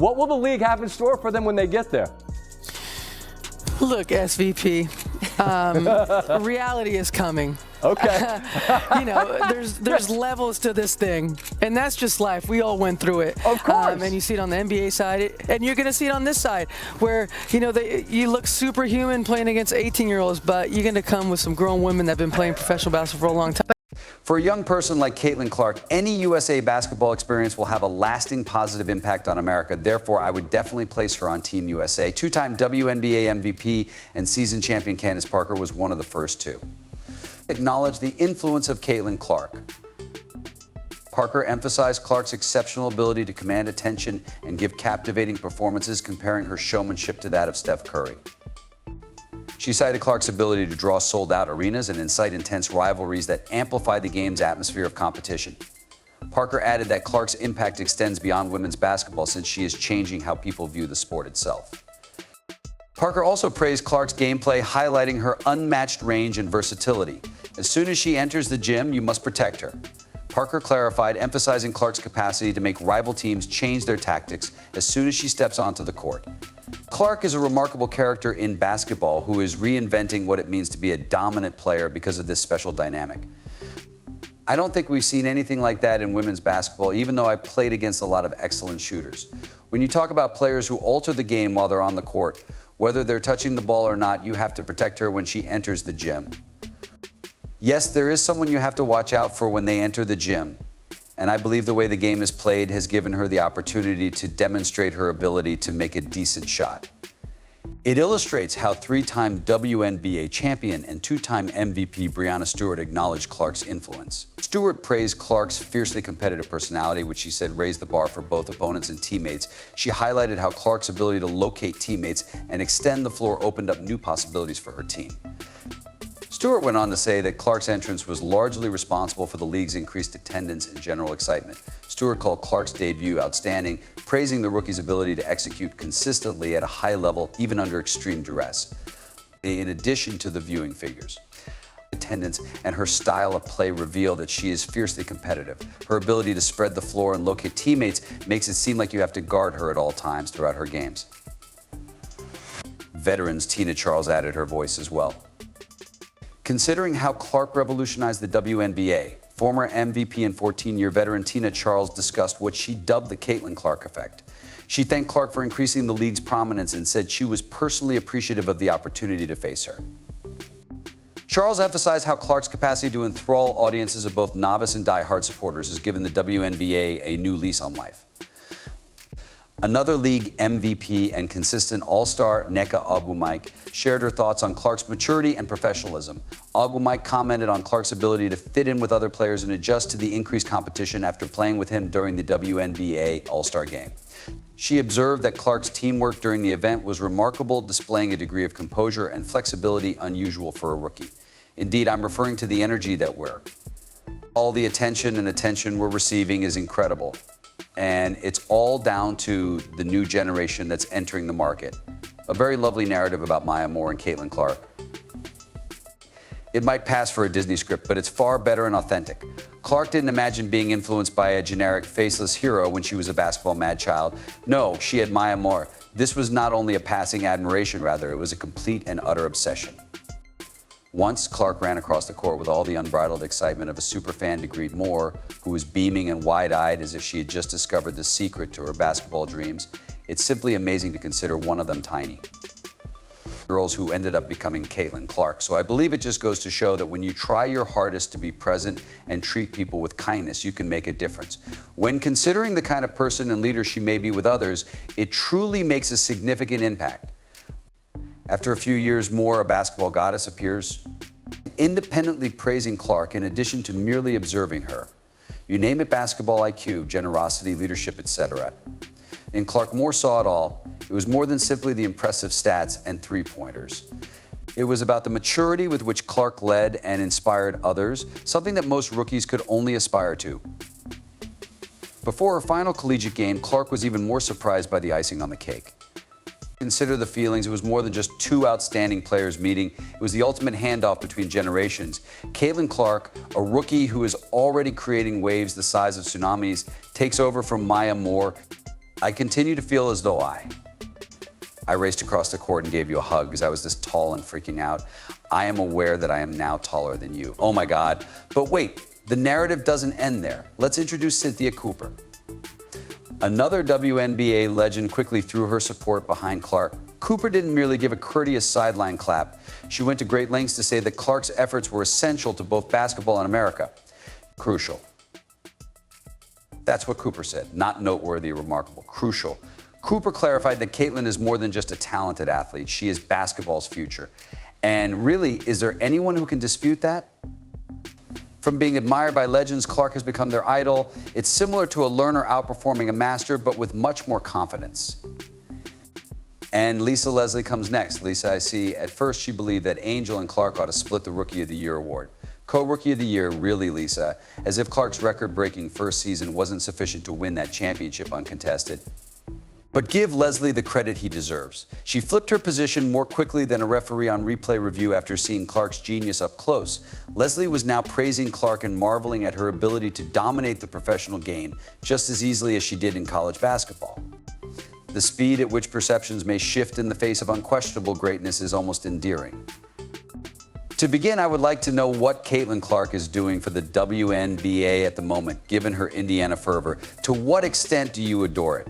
What will the league have in store for them when they get there? Look, SVP, reality is coming. Okay. You know, there's levels to this thing, and that's just life. We all went through it. Of course. And you see it on the NBA side, and you're going to see it on this side, where, you know, you look superhuman playing against 18-year-olds, but you're going to come with some grown women that have been playing professional basketball for a long time. For a young person like Caitlyn Clark, any USA basketball experience will have a lasting positive impact on America. Therefore, I would definitely place her on Team USA. Two-time WNBA MVP and season champion Candace Parker was one of the first two. Acknowledge the influence of Caitlyn Clark. Parker emphasized Clark's exceptional ability to command attention and give captivating performances, comparing her showmanship to that of Steph Curry. She cited Clark's ability to draw sold-out arenas and incite intense rivalries that amplify the game's atmosphere of competition. Parker added that Clark's impact extends beyond women's basketball, since she is changing how people view the sport itself. Parker also praised Clark's gameplay, highlighting her unmatched range and versatility. As soon as she enters the gym, you must protect her. Parker clarified, emphasizing Clark's capacity to make rival teams change their tactics as soon as she steps onto the court. Clark is a remarkable character in basketball who is reinventing what it means to be a dominant player because of this special dynamic. I don't think we've seen anything like that in women's basketball, even though I've played against a lot of excellent shooters. When you talk about players who alter the game while they're on the court, whether they're touching the ball or not, you have to protect her when she enters the gym. Yes, there is someone you have to watch out for when they enter the gym. And I believe the way the game is played has given her the opportunity to demonstrate her ability to make a decent shot. It illustrates how three-time WNBA champion and two-time MVP Breanna Stewart acknowledged Clark's influence. Stewart praised Clark's fiercely competitive personality, which she said raised the bar for both opponents and teammates. She highlighted how Clark's ability to locate teammates and extend the floor opened up new possibilities for her team. Stewart went on to say that Clark's entrance was largely responsible for the league's increased attendance and general excitement. Stewart called Clark's debut outstanding, praising the rookie's ability to execute consistently at a high level, even under extreme duress. In addition to the viewing figures, attendance and her style of play reveal that she is fiercely competitive. Her ability to spread the floor and locate teammates makes it seem like you have to guard her at all times throughout her games. Veterans Tina Charles added her voice as well. Considering how Clark revolutionized the WNBA, former MVP and 14-year veteran Tina Charles discussed what she dubbed the Caitlyn Clark effect. She thanked Clark for increasing the league's prominence and said she was personally appreciative of the opportunity to face her. Charles emphasized how Clark's capacity to enthrall audiences of both novice and die-hard supporters has given the WNBA a new lease on life. Another league MVP and consistent all-star, Nneka Ogwumike, shared her thoughts on Clark's maturity and professionalism. Ogwumike commented on Clark's ability to fit in with other players and adjust to the increased competition after playing with him during the WNBA All-Star Game. She observed that Clark's teamwork during the event was remarkable, displaying a degree of composure and flexibility unusual for a rookie. Indeed, I'm referring to the energy that all the attention we're receiving is incredible. And it's all down to the new generation that's entering the market. A very lovely narrative about Maya Moore and Caitlyn Clark. It might pass for a Disney script, but it's far better and authentic. Clark didn't imagine being influenced by a generic, faceless hero when she was a basketball mad child. No, she had Maya Moore. This was not only a passing admiration, rather, it was a complete and utter obsession. Once, Clark ran across the court with all the unbridled excitement of a superfan to greet Moore, who was beaming and wide-eyed as if she had just discovered the secret to her basketball dreams. It's simply amazing to consider one of them tiny. Girls who ended up becoming Caitlyn Clark. So I believe it just goes to show that when you try your hardest to be present and treat people with kindness, you can make a difference. When considering the kind of person and leader she may be with others, it truly makes a significant impact. After a few years more, a basketball goddess appears, independently praising Clark in addition to merely observing her. You name it, basketball IQ, generosity, leadership, etc. And Clark Moore saw it all. It was more than simply the impressive stats and three-pointers. It was about the maturity with which Clark led and inspired others, something that most rookies could only aspire to. Before her final collegiate game, Clark was even more surprised by the icing on the cake. Consider the feelings. It was more than just two outstanding players meeting. It was the ultimate handoff between generations. Caitlyn Clark, a rookie who is already creating waves the size of tsunamis, takes over from Maya Moore. I continue to feel as though I raced across the court and gave you a hug because I was this tall and freaking out. I am aware that I am now taller than you. Oh my God. But wait, the narrative doesn't end there. Let's introduce Cynthia Cooper. Another WNBA legend quickly threw her support behind Clark. Cooper didn't merely give a courteous sideline clap. She went to great lengths to say that Clark's efforts were essential to both basketball and America. Crucial. That's what Cooper said. Not noteworthy or remarkable. Crucial. Cooper clarified that Caitlyn is more than just a talented athlete. She is basketball's future. And really, is there anyone who can dispute that? From being admired by legends, Clark has become their idol. It's similar to a learner outperforming a master, but with much more confidence. And Lisa Leslie comes next. Lisa, I see, at first she believed that Angel and Clark ought to split the Rookie of the Year award. Co-Rookie of the Year, really, Lisa? As if Clark's record-breaking first season wasn't sufficient to win that championship uncontested. But give Leslie the credit he deserves. She flipped her position more quickly than a referee on replay review after seeing Clark's genius up close. Leslie was now praising Clark and marveling at her ability to dominate the professional game just as easily as she did in college basketball. The speed at which perceptions may shift in the face of unquestionable greatness is almost endearing. To begin, I would like to know what Caitlyn Clark is doing for the WNBA at the moment, given her Indiana fervor. To what extent do you adore it?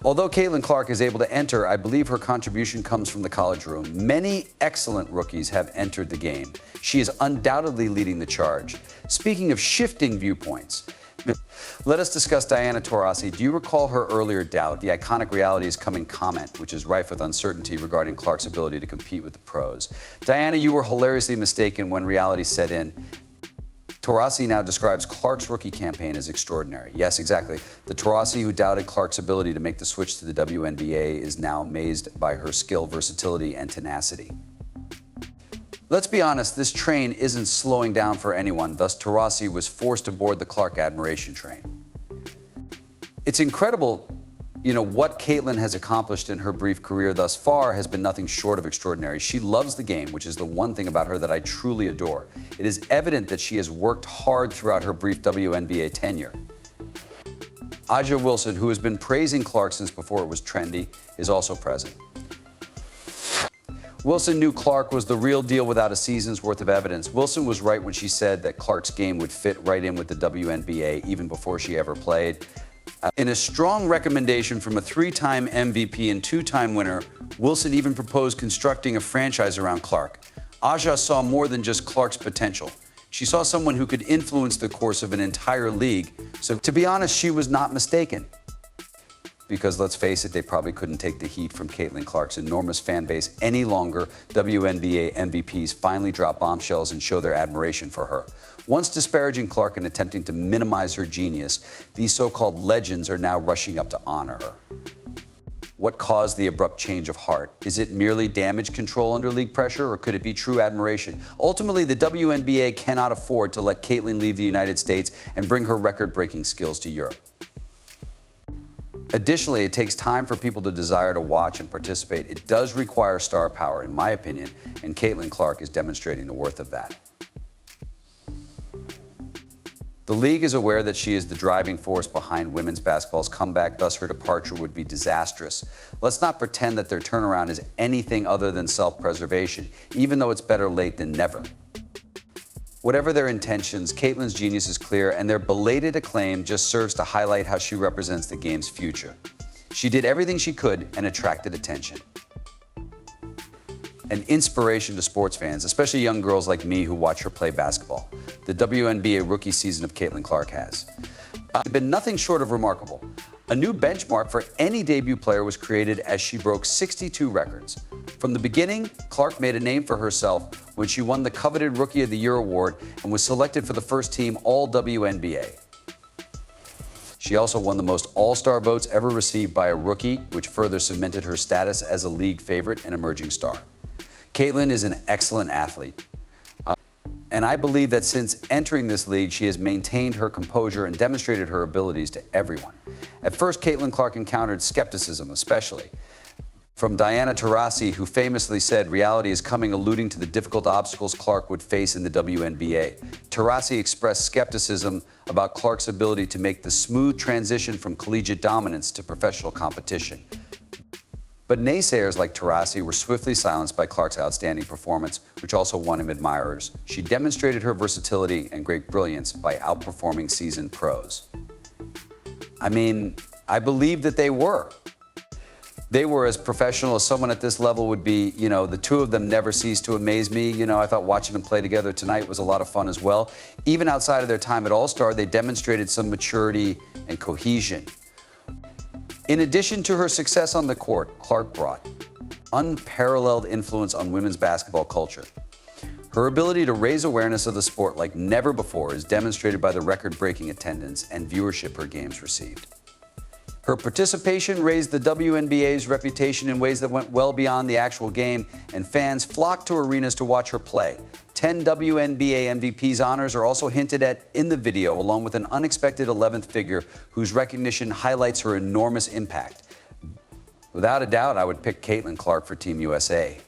Although Caitlyn Clark is able to enter, I believe her contribution comes from the college room. Many excellent rookies have entered the game. She is undoubtedly leading the charge. Speaking of shifting viewpoints, let us discuss Diana Taurasi. Do you recall her earlier doubt, the iconic reality is coming comment, which is rife with uncertainty regarding Clark's ability to compete with the pros? Diana, you were hilariously mistaken when reality set in. Taurasi now describes Clark's rookie campaign as extraordinary. Yes, exactly. The Taurasi who doubted Clark's ability to make the switch to the WNBA is now amazed by her skill, versatility, and tenacity. Let's be honest, this train isn't slowing down for anyone, thus Taurasi was forced to board the Clark admiration train. It's incredible, what Caitlyn has accomplished in her brief career thus far has been nothing short of extraordinary. She loves the game, which is the one thing about her that I truly adore. It is evident that she has worked hard throughout her brief WNBA tenure. Aja Wilson, who has been praising Clark since before it was trendy, is also present. Wilson knew Clark was the real deal without a season's worth of evidence. Wilson was right when she said that Clark's game would fit right in with the WNBA even before she ever played. In a strong recommendation from a three-time MVP and two-time winner, Wilson even proposed constructing a franchise around Clark. Aja saw more than just Clark's potential. She saw someone who could influence the course of an entire league. So to be honest, she was not mistaken. Because let's face it, they probably couldn't take the heat from Caitlyn Clark's enormous fan base any longer. WNBA MVPs finally drop bombshells and show their admiration for her. Once disparaging Clark and attempting to minimize her genius, these so-called legends are now rushing up to honor her. What caused the abrupt change of heart? Is it merely damage control under league pressure, or could it be true admiration? Ultimately, the WNBA cannot afford to let Caitlyn leave the United States and bring her record-breaking skills to Europe. Additionally, it takes time for people to desire to watch and participate. It does require star power, in my opinion, and Caitlyn Clark is demonstrating the worth of that. The league is aware that she is the driving force behind women's basketball's comeback, thus her departure would be disastrous. Let's not pretend that their turnaround is anything other than self-preservation, even though it's better late than never. Whatever their intentions, Caitlyn's genius is clear, and their belated acclaim just serves to highlight how she represents the game's future. She did everything she could and attracted attention. An inspiration to sports fans, especially young girls like me who watch her play basketball. The WNBA rookie season of Caitlyn Clark has been nothing short of remarkable. A new benchmark for any debut player was created as she broke 62 records. From the beginning, Clark made a name for herself when she won the coveted Rookie of the Year award and was selected for the first team All-WNBA. She also won the most All-Star votes ever received by a rookie, which further cemented her status as a league favorite and emerging star. Caitlyn is an excellent athlete. And I believe that since entering this league, she has maintained her composure and demonstrated her abilities to everyone. At first, Caitlyn Clark encountered skepticism, especially From Diana Taurasi, who famously said reality is coming, alluding to the difficult obstacles Clark would face in the WNBA. Taurasi expressed skepticism about Clark's ability to make the smooth transition from collegiate dominance to professional competition. But naysayers like Taurasi were swiftly silenced by Clark's outstanding performance, which also won him admirers. She demonstrated her versatility and great brilliance by outperforming seasoned pros. I mean, I believe that they were. They were as professional as someone at this level would be. You know, the two of them never ceased to amaze me. You know, I thought watching them play together tonight was a lot of fun as well. Even outside of their time at All-Star, they demonstrated some maturity and cohesion. In addition to her success on the court, Clark brought unparalleled influence on women's basketball culture. Her ability to raise awareness of the sport like never before is demonstrated by the record-breaking attendance and viewership her games received. Her participation raised the WNBA's reputation in ways that went well beyond the actual game, and fans flocked to arenas to watch her play. 10 WNBA MVP's honors are also hinted at in the video, along with an unexpected 11th figure whose recognition highlights her enormous impact. Without a doubt, I would pick Caitlyn Clark for Team USA.